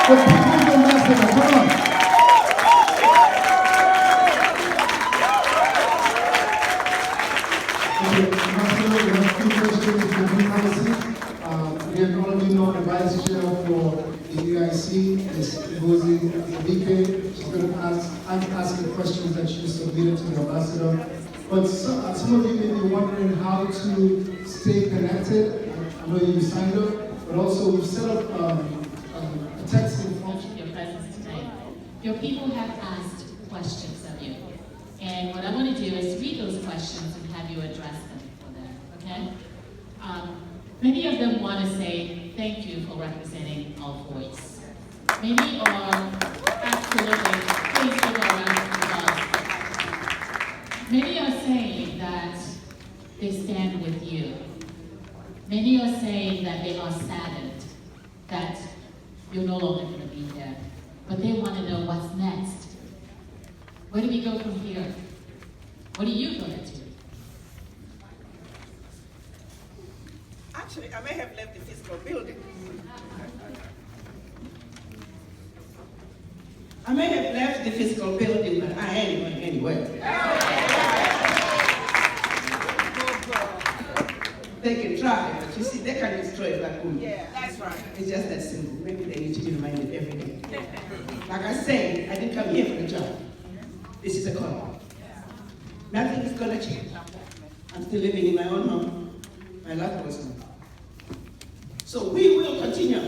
The People's Ambassador, come on. Okay, Ambassador, we have two questions for the policy. We have all of you know the Vice Chair for the EIC is Ngozi Abike. She's going to I'm asking questions that she submitted to the Ambassador. But some of you may be wondering how to stay connected. I know you signed up, but also we've set up a texting function. Your presence tonight. Your people have asked questions of you. And what I want to do is read those questions and have you address them for them, okay? Many of them want to say thank you for representing our voice. Many are absolutely pleased with our results. Many are saying that they stand with you. Many are saying that they are saddened that you're no longer going to be there. But they want to know what's next. Where do we go from here? What are you going to do? Actually, I may have left the physical building. I may have left the physical building, but I ain't going anywhere. They can try, but you see, they can destroy it like boom. Yeah, that's right. It's just that simple. Maybe they need to be reminded every day. Like I say, I didn't come here for the job. This is a call. Nothing is going to change. I'm still living in my own home. My loved one's home. So we will continue.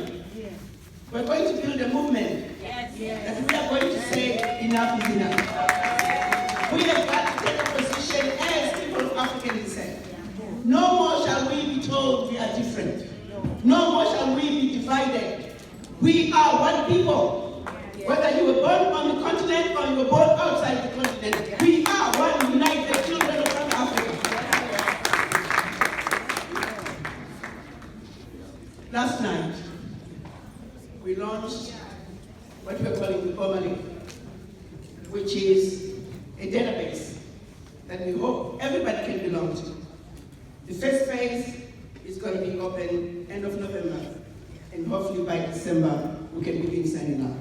We're going to build a movement that we are going to say enough is enough. We have got to take a position as people of African descent. No more shall we be told we are different. No more shall we be divided. We are one people. Whether you were born on the continent or you were born outside the continent, we are one united children of Africa. Last night, we launched what we're calling the Omali, which is a database that we hope everybody can belong to. The first phase is going to be open end of November, and hopefully by December, we can begin signing up.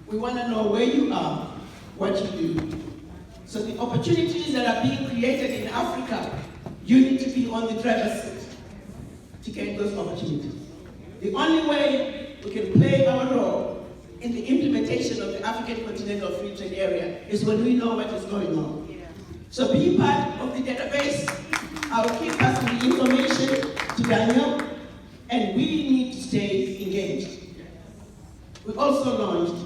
We want to know where you are, what you do. So the opportunities that are being created in Africa, you need to be on the driver's seat to get those opportunities. The only way we can play our role in the implementation of the African Continental Free Trade Area is when we know what is going on. So be part of the database. I will keep passing the information to Daniel, and we need to stay engaged. We also launched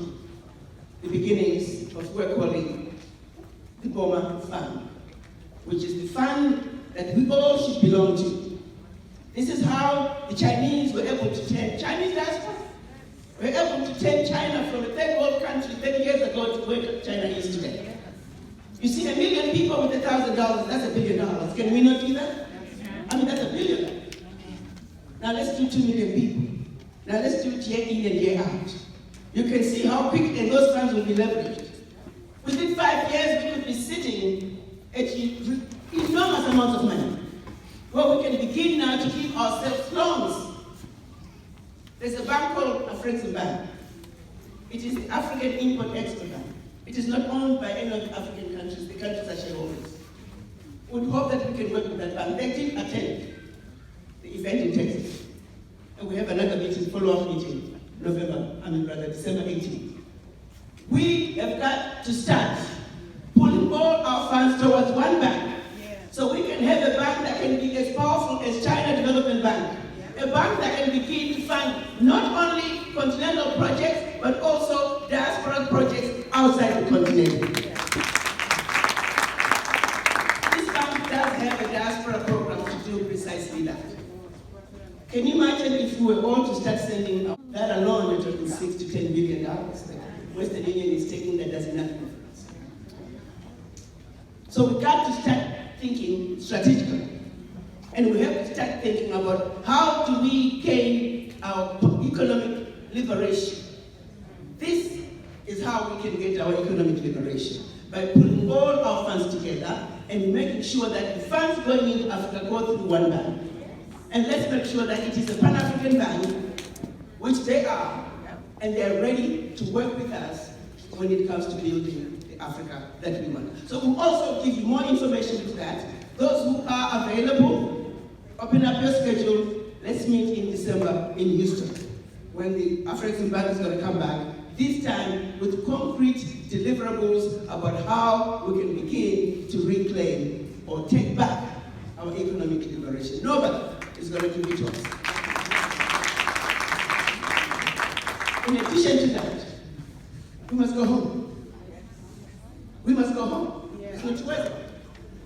the beginnings of what we're calling the Boma Fund, which is the fund that we all should belong to. This is how the Chinese were able to turn, Chinese diaspora, were able to turn China from a third world country 30 years ago to where China is today. You see, 1 million people with $1,000, that's $1 billion. Can we not do that? I mean, that's $1 billion. Now let's do 2 million people. Now let's do it year in and year out. You can see how quickly those funds will be leveraged. Within 5 years, we could be sitting at enormous amounts of money. Well, we can begin now to give ourselves loans. There's a bank called Afrexim Bank. It is the African Import-Export Bank. It is not owned by any of the African countries. The countries are shareholders. We hope that we can work with that bank. They did attend the event in Texas. And we have another meeting, follow-up meeting, December 18th. We have got to start pulling all our funds towards one bank. So we can have a bank that can be as powerful as China Development Bank. A bank that can begin to fund not only continental projects, but also diaspora projects outside the continent. This bank does have a diaspora program to do precisely that. Can you imagine if we were all to start sending that alone, we're talking $6 to $10 billion. Western Union is taking that as enough for us. So we got to start thinking strategically. And we have to start thinking about how do we gain our economic liberation. This is how we can get our economic liberation, by putting all our funds together and making sure that the funds going into Africa go through one bank. And let's make sure that it is a Pan-African bank, which they are, and they're ready to work with us when it comes to building the Africa that we want. So we'll also give you more information to that. Those who are available, open up your schedule. Let's meet in December in Houston, when the African Bank is going to come back, this time with concrete deliverables about how we can begin to reclaim or take back our economic liberation. Nobody is going to give it to us. In addition to that, we must go home. We must go home. It's not weather.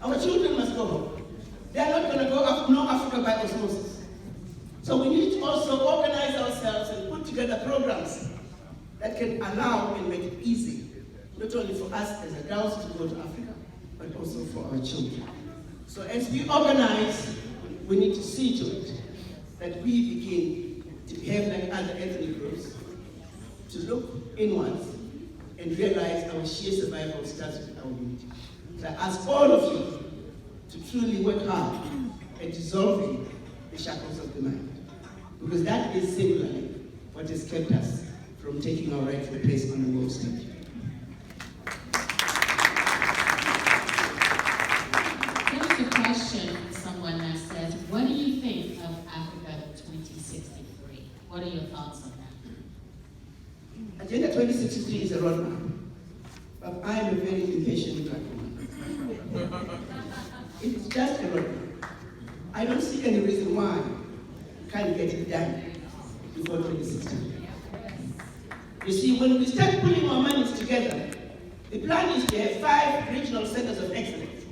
Our children must go home. They are not going to know Africa by osmosis. So we need to also organize ourselves and put together programs that can allow and make it easy, not only for us as adults to go to Africa, but also for our children. So as we organize, we need to see to it that we begin to behave like other ethnic groups, to look inwards and realize our sheer survival starts with our unity. So I ask all of you to truly work hard at dissolving the shackles of the mind, because that is similarly what has kept us from taking our rightful place on the world stage. There's a question from someone that says, what do you think of Africa 2063? What are your thoughts on that? Agenda 2063 is a roadmap, but I am a very impatient man. It is just a roadmap. I don't see any reason why we can't get it done before 2016. You see, when we start pulling our monies together, the plan is to have 5 regional centers of excellence.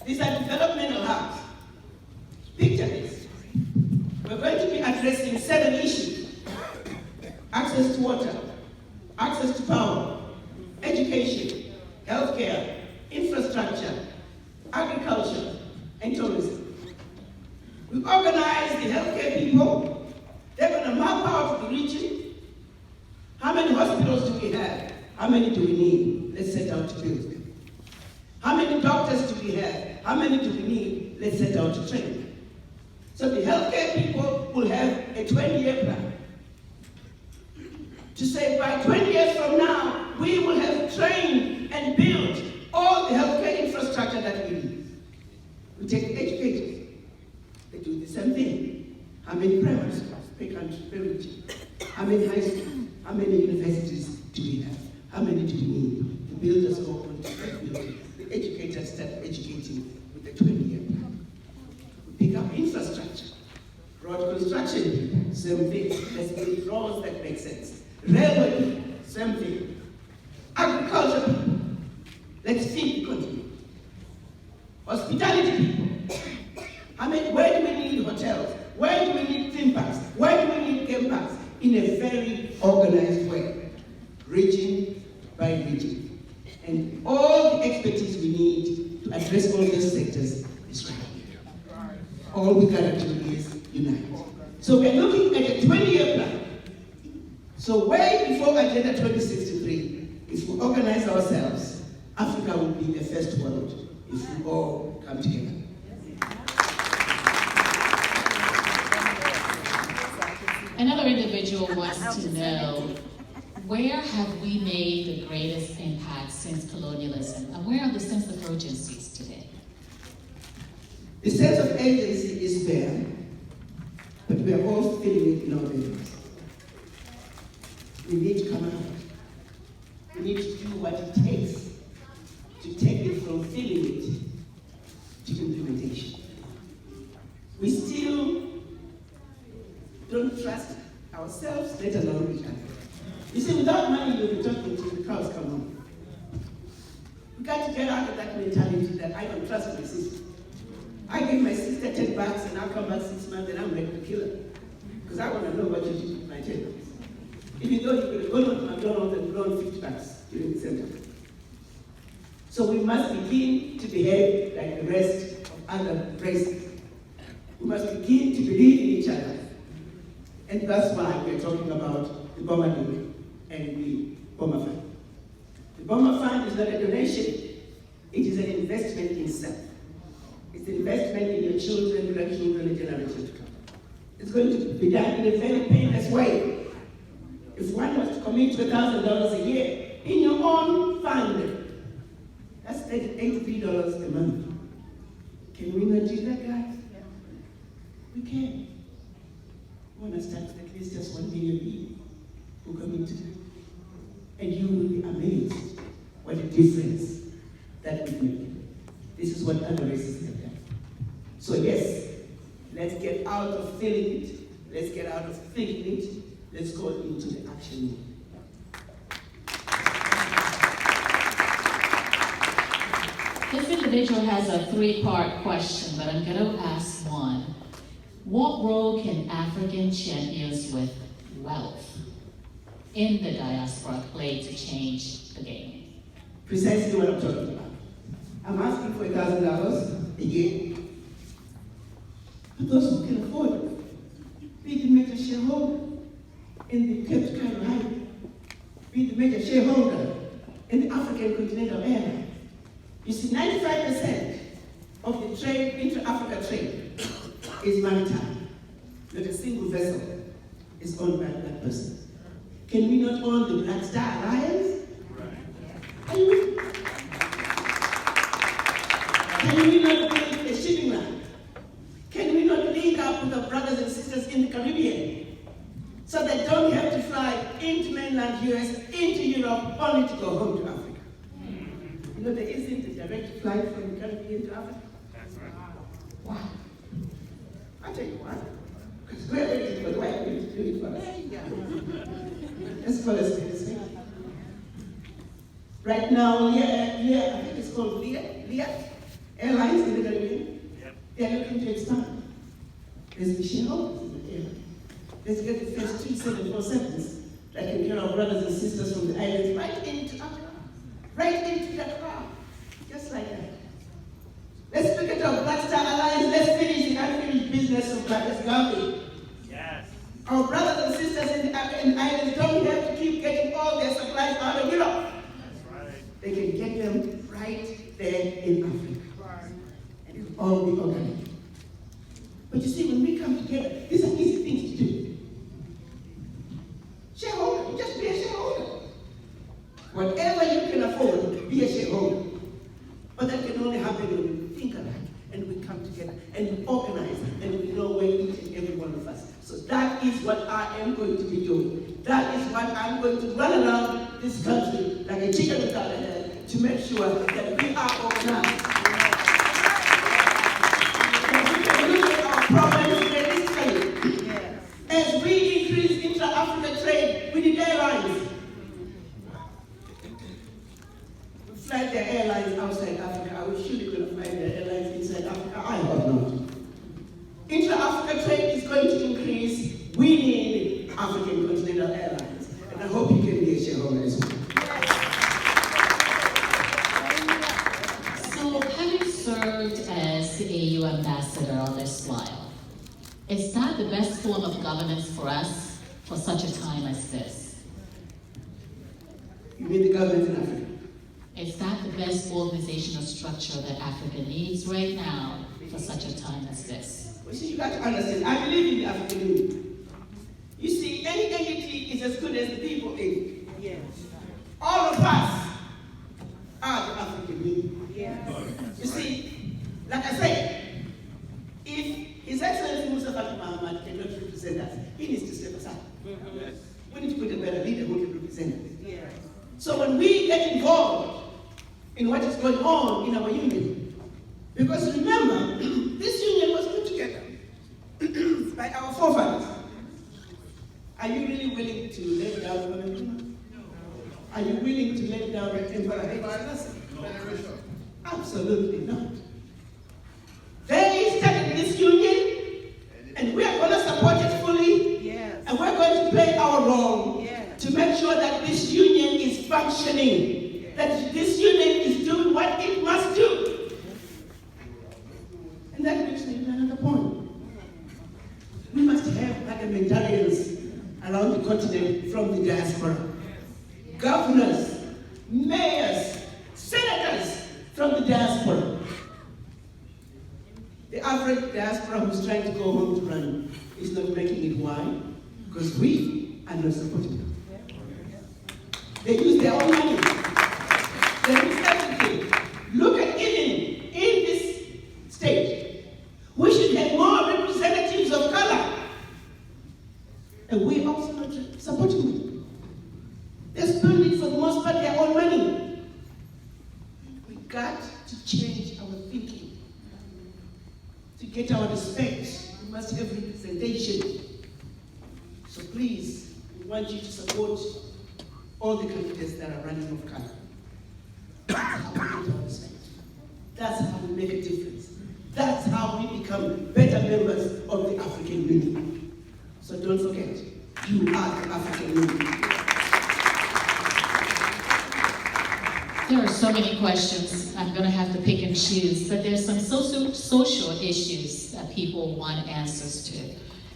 These are developmental hubs. Picture this. We're going to be addressing 7 issues: access to water, access to power, education, healthcare, infrastructure, agriculture, and tourism. We organize the healthcare people. They're going to map out the region. How many hospitals do we have? How many do we need? Let's set out to build them. How many doctors do we have? How many do we need? Let's set out to train them. So the healthcare people will have a 20-year plan to say by 20 years from now, we will have trained and built all the healthcare infrastructure that we need. We take the educators. They do the same thing. How many primary schools per country, per region? How many high schools? How many universities do we have? How many do we need? The builders go on to start building. The educators start educating with a 20-year plan. We pick up infrastructure. Road construction, same thing. Let's build roads that make sense. Railway, same thing. Agriculture, let's feed the continent. Hospitality people, where do we need hotels? Where do we need theme parks? Where do we need game parks? In a very organized way, region by region. And all the expertise we need to address all these sectors is right here. All we gotta do is unite. So we're looking at a 20-year plan. So way before Agenda 2063, if we organize ourselves, Africa will be the first world if we all come together. Another individual wants to know, where have we made the greatest impact since colonialism? And where are the sense of urgencies today? The sense of agency is there, but we are all feeling it in our bellies. We need to come out. We need to do what it takes to take it from feeling it to implementation. We still don't trust ourselves, let alone each other. You see, without money, you'll be talking till the cows come home. We got to get out of that mentality that I don't trust my sister. I give my sister $10 and I'll come back 6 months and I'm ready to kill her. Because I want to know what you did with my $10. Even though you could have gone to McDonald's and blown $50 during the same time. So we must begin to behave like the rest of other races. We must begin to believe in each other. And that's why we're talking about the Bomber League and the Bomber Fund. The Bomber Fund is not a donation. It is an investment in self. It's an investment in your children, grandchildren, and generations to come. It's going to be done in a very painless way. If one was to commit to $1,000 a year in your own fund, that's $83 a month. Can we not do that, guys? We can. We want to start with at least just 1 million people who come into it. And you will be amazed what a difference that would make. This is what other races have done. So yes, let's get out of feeling it. Let's get out of thinking it. Let's go into the action mode. This individual has a 3-part question, but I'm going to ask one. What role can African champions with wealth in the diaspora play to change the game? Precisely what I'm talking about. I'm asking for $1,000 a year. But those who can afford it, be the major shareholder in the Cape Cairo Highway, be the major shareholder in the African Continental Airline. You see, 95% of the trade, intra-Africa trade, is maritime. Not a single vessel is owned by a black person. Can we not own the Black Star Alliance? Can we not build a shipping line? Can we not link up with our brothers and sisters in the Caribbean so they don't have to fly into mainland US, into Europe, only to go home to Africa? You know, there isn't a direct flight from the Caribbean to Africa. That's right. Wow. I'll tell you what. Because we're ready for the white people to do it for us. Let's call us this thing. Right now, I think it's called Leah Airlines in the Caribbean. Yep. They're looking to expand. There's the shareholders in the airline. Let's get the first 2 747s that can carry our brothers and sisters from the islands right into Accra, right into the crowd, just like that. Let's look at our Black Star Alliance. Let's finish the unfinished business of Black Gambia. Yes. Our brothers and sisters in the islands don't have to keep getting all their supplies out of Europe. That's right. They can get them right there in Africa. And it'll all be organic. But you see, when we come together, these are easy things to do. Shareholder, you just be a shareholder. Whatever you can afford, be a shareholder. But that can only happen when we think alike, and we come together, and we organize, and we know where each and every one of us. So that is what I am going to be doing. That is what I'm going to run around this country like a chicken without a head to make sure that we are organized. That we can look at our problems realistically. As we increase intra-Africa trade with the airlines, we fly their airlines outside Africa. I wish you could fly their airlines inside Africa. I hope not. Intra-Africa trade is going to increase. We need African Continental Airlines. And I hope you can be a shareholder as well. So, having served as the AU ambassador on this while, is that the best form of governance for us for such a time as this? You mean the government in Africa? Is that the best organizational structure that Africa needs right now for such a time as this? Well, see, you got to understand, I believe in the African Union. You see, any entity is as good as the people in it. Yes. All of us are the African Union. Yes. You see, like I said, if His Excellency Musa Faki Mahamat cannot represent us, he needs to step aside. Yes. We need to put a better leader who can represent us. Yes. So when we get involved in what is going on in our union, because remember, this union was put together by our forefathers. Are you really willing to let down Emperor? Are you willing to let down Emperor Haile? Absolutely not. They started this union, and we are going to support it fully, yes. And we're going to play our role, yes, to make sure that this union is functioning, yes, that this union is doing what it must do. And that brings me to another point. We must have parliamentarians around the continent from the diaspora. Governors, mayors, senators from the diaspora. The average diaspora who's trying to go home to run is not making it. Why? Because we are not supporting them. got to change our thinking. To get our respect, we must have representation. So please, we want you to support all the candidates that are running of color. That's how we get our respect. That's how we make a difference. That's how we become better members of the African Union. So don't forget, you are the African Union. There are so many questions. I'm going to have to pick and choose, but there's some social issues that people want answers to,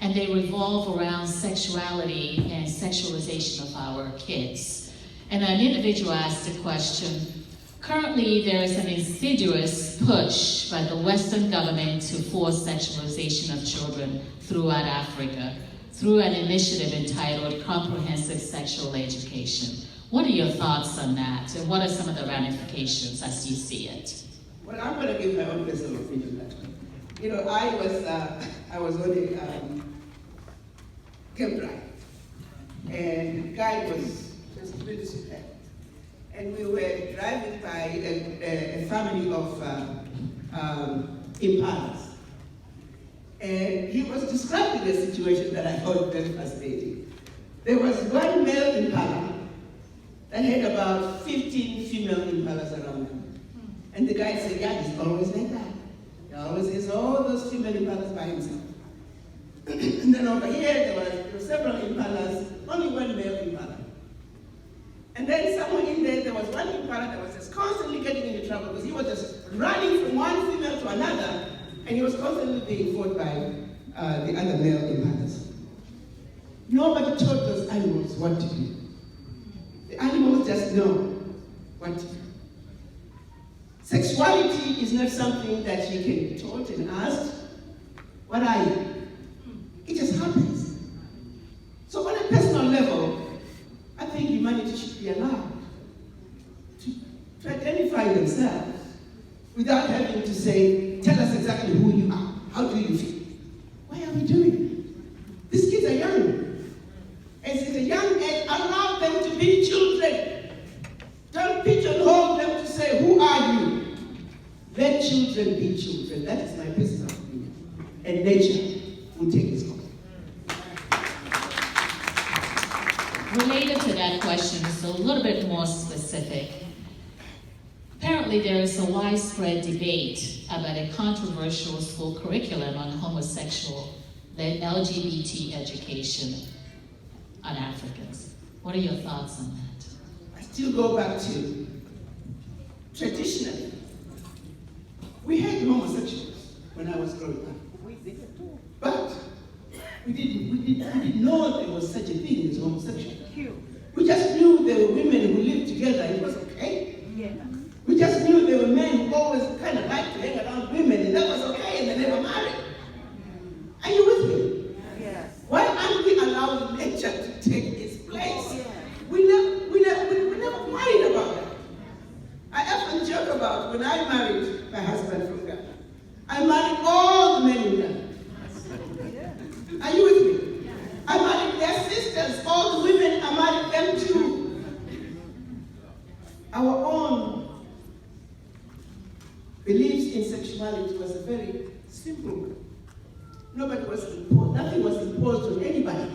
and they revolve around sexuality and sexualization of our kids. And an individual asked a question. Currently, there is an insidious push by the Western government to force sexualization of children throughout Africa through an initiative entitled Comprehensive Sexual Education. What are your thoughts on that, and what are some of the ramifications as you see it? Well, I'm going to give my own personal opinion on that. You know, I was on a camp drive, and the guy was just really superb. And we were driving by a family of impalas. And he was describing a situation that I found very fascinating. There was one male impala that had about 15 female impalas around him. And the guy said, yeah, he's always like that. He always has all those female impalas by himself. And then over here, there were several impalas, only one male impala. And then somewhere in there, there was one impala that was just constantly getting into trouble because he was just running from one female to another, and he was constantly being fought by the other male impalas. Nobody taught those animals what to do. The animals just know what to do. Sexuality is not something that you can be taught and asked, what are you? It just happens. So on a personal level, I think humanity should be allowed to identify themselves without having to say, tell us exactly who you are. How do you feel? Why are we doing it? These kids are young. And at a young age, allow them to be children. Don't pigeonhole them to say, who are you? Let children be children. That is my personal opinion. And nature will take its course. Related to that question, is a little bit more specific. Apparently there is a widespread debate about a controversial school curriculum on homosexual and LGBT education on Africans. What are your thoughts on that? I still go back to, traditionally, we had homosexuals when I was growing up. We did too. But we didn't know there was such a thing as homosexual. We just knew there were women who lived together and it was okay. Yeah. We just knew there were men who always kind of liked to hang around women and that was okay and they never married. Are you with me? Yes. Why aren't we allowing nature to take its place? Yeah. We never worried about that. I often joke about when I married my husband from Ghana. I married all the men in Ghana. Are you with me? I married their sisters. All the women, I married them too. Our own beliefs in sexuality was a very simple one. Nobody was imposed, nothing was imposed on anybody.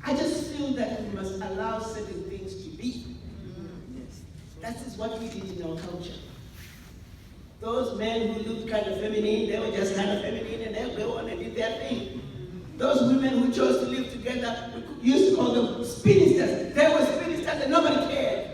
I just feel that we must allow certain things to be. That is what we did in our culture. Those men who looked kind of feminine, they were just kind of feminine and they go on and did their thing. Those women who chose to live together, we used to call them spinsters. They were spinsters and nobody cared.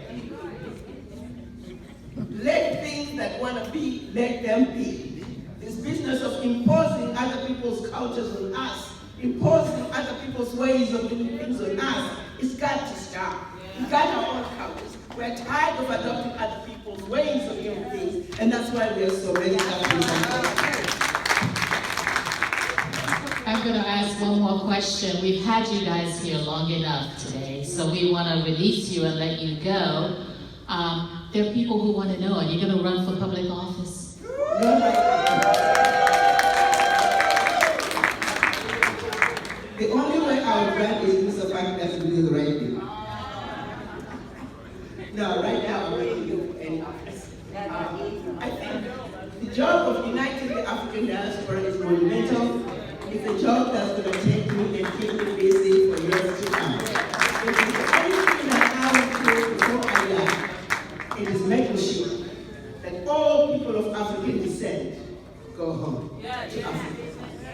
Let things that want to be, let them be. This business of imposing other people's cultures on us, imposing other people's ways of doing things on us, it's got to stop. We got our own cultures. We're tired of adopting other people's ways of doing things, and that's why we are so many countries. I'm going to ask one more question. We've had you guys here long enough today, so we want to release you and let you go. There are people who want to know, are you going to run for public office? The only way I would run is Mr. Frank has to do the right thing. No, right now I'm ready to go for any office. I think the job of uniting the African diaspora is monumental. It's a job that's going to take me and keep me busy for years to come. It is the only thing that I will do before I die. It is making sure that all people of African descent go home to Africa.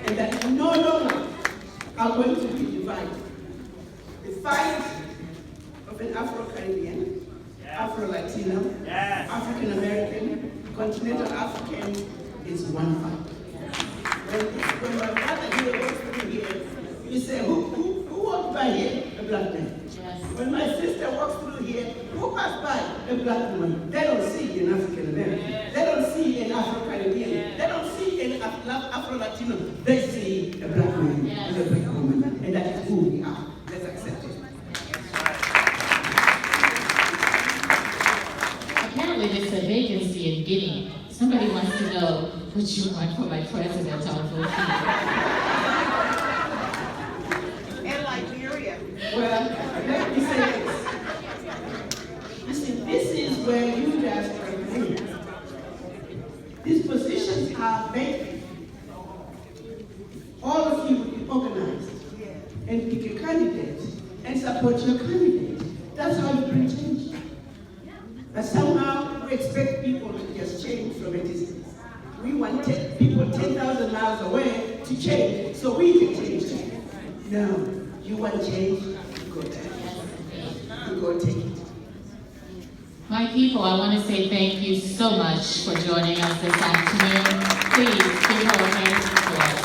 And that we no longer are going to be divided. The fight of an Afro-Caribbean, Afro-Latino, African-American, continental African is one fight. When my brother here walks through here, you say, who walked by here? A black man. Yes. When my sister walks through here, who passed by? A black woman. They don't see an African-American. They don't see an Afro-Caribbean. They don't see an Afro-Latino. They see a black man and a black woman. And that is who we are. Let's accept it. Apparently there's a vacancy in Guinea. Somebody wants to know what you want for my president on vote. And Liberia. Well, let me say this. Listen, this is where you guys are playing. These positions are vacant. All of you will be organized and pick a candidate and support your candidate. That's how you bring change. But somehow we expect people to just change from a distance. We want people 10,000 miles away to change so we can change too. No, you want change, you go take it. You go take it. My people, I want to say thank you so much for joining us this afternoon. Please give her a hand of applause.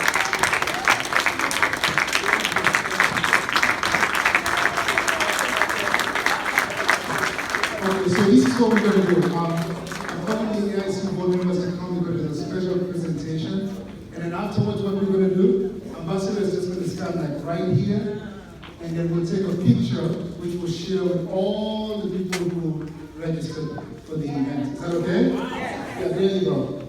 Okay, so this is what we're going to do. I'm calling the AIC board members to come. We're going to do a special presentation. And then afterwards, what we're going to do, Ambassador is just going to stand like right here. And then we'll take a picture, which we'll share with all the people who registered for the event. Is that okay? Yeah, there you go.